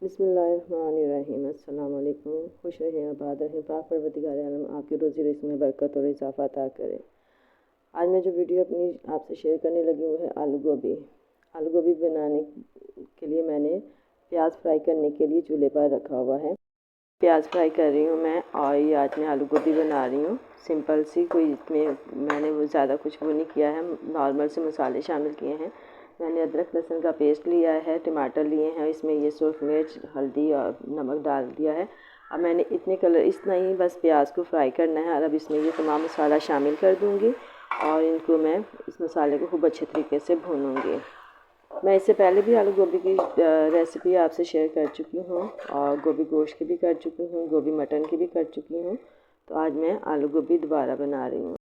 बिस्मिल्लाहिर्रहमानिर्रहीम। अस्सलाम वालेकुम। खुश रहें, आबाद रहें, पाक परवरदिगार आलम आपकी रोज़ी रिज़्क़ में बरकत और इजाफ़ा अता करे। आज मैं जो वीडियो अपनी आपसे शेयर करने लगी हूँ है आलू गोभी। आलू गोभी बनाने के लिए मैंने प्याज फ्राई करने के लिए चूल्हे पर रखा हुआ है। प्याज फ्राई कर रही हूँ मैं, और ये आज मैं आलू गोभी बना रही हूँ सिंपल सी। कोई इसमें मैंने वो ज़्यादा कुछ वो नहीं किया है, नॉर्मल से मसाले शामिल किए हैं। मैंने अदरक लहसुन का पेस्ट लिया है, टमाटर लिए हैं, इसमें ये सूरख मिर्च, हल्दी और नमक डाल दिया है। अब मैंने इतना ही बस प्याज को फ्राई करना है, और अब इसमें ये तमाम मसाला शामिल कर दूँगी और इनको मैं इस मसाले को खूब अच्छे तरीके से भूनूँगी। मैं इससे पहले भी आलू गोभी की रेसिपी आपसे शेयर कर चुकी हूँ, और गोभी गोश्त की भी कर चुकी हूँ, गोभी मटन की भी कर चुकी हूँ। तो आज मैं आलू गोभी दोबारा बना रही हूँ।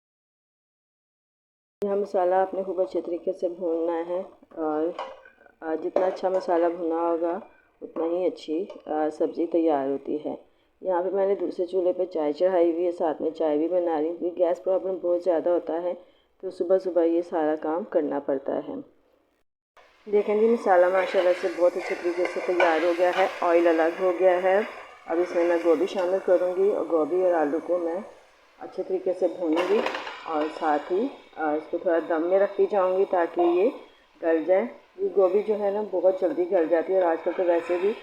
यह मसाला आपने खूब अच्छे तरीके से भूनना है, और जितना अच्छा मसाला भुना होगा उतना ही अच्छी सब्ज़ी तैयार होती है। यहाँ पे मैंने दूसरे चूल्हे पे चाय चढ़ाई हुई है, साथ में चाय भी बना रही हूँ क्योंकि गैस प्रॉब्लम बहुत ज़्यादा होता है, तो सुबह सुबह ये सारा काम करना पड़ता है। देखें जी, मसाला माशाल्लाह से बहुत अच्छे तरीके से तैयार हो गया है, ऑयल अलग हो गया है। अब इसमें मैं गोभी शामिल करूँगी, और गोभी और आलू को मैं अच्छे तरीके से भूनूँगी, और साथ ही इसको थोड़ा दम में रखती जाऊँगी ताकि ये गल जाए। ये गोभी जो है ना बहुत जल्दी गल जाती है, और आजकल तो वैसे भी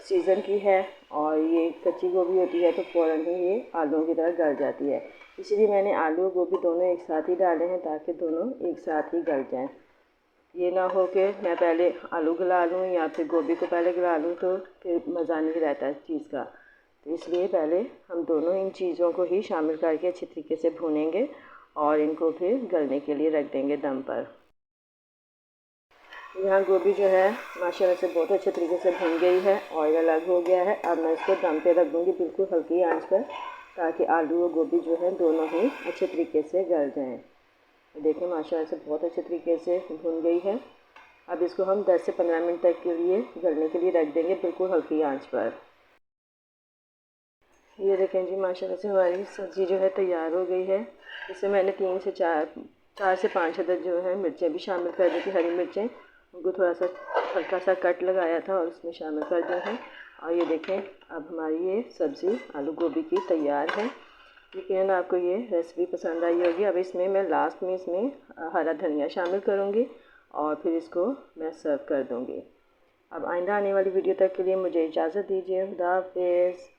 सीज़न की है, और ये कच्ची गोभी होती है तो फ़ौरन ही ये आलूओं की तरह गल जाती है। इसीलिए मैंने आलू और गोभी दोनों एक साथ ही डाले हैं ताकि दोनों एक साथ ही गल जाएँ। ये ना हो कि मैं पहले आलू गला लूँ या फिर गोभी को पहले गला लूँ, तो फिर मज़ा नहीं रहता इस चीज़ का। तो इसलिए पहले हम दोनों इन चीज़ों को ही शामिल करके अच्छी तरीके से भूनेंगे, और इनको फिर गलने के लिए रख देंगे दम पर। यहाँ गोभी जो है माशाल्लाह से बहुत अच्छे तरीके से भून गई है, ऑयल अलग हो गया है। अब मैं इसको दम पे रख दूँगी बिल्कुल हल्की आंच पर, ताकि आलू और गोभी जो है दोनों ही अच्छे तरीके से गल जाएँ। देखें माशाल्लाह से बहुत अच्छे तरीके से भुन गई है। अब इसको हम 10 से 15 मिनट तक के लिए गलने के लिए रख देंगे बिल्कुल हल्की आंच पर। ये देखें जी, माशाल्लाह से हमारी सब्ज़ी जो है तैयार हो गई है। इसमें मैंने 4 से 5 अदद जो है मिर्चें भी शामिल कर दी थी, हरी मिर्चें, उनको थोड़ा सा हल्का सा कट लगाया था और उसमें शामिल कर दी हैं। और ये देखें, अब हमारी ये सब्ज़ी आलू गोभी की तैयार है। यकीनन आपको ये रेसिपी पसंद आई होगी। अब इसमें मैं लास्ट में इसमें हरा धनिया शामिल करूँगी, और फिर इसको मैं सर्व कर दूँगी। अब आइंदा आने वाली वीडियो तक के लिए मुझे इजाज़त दीजिए। खुदा हाफ़िज़।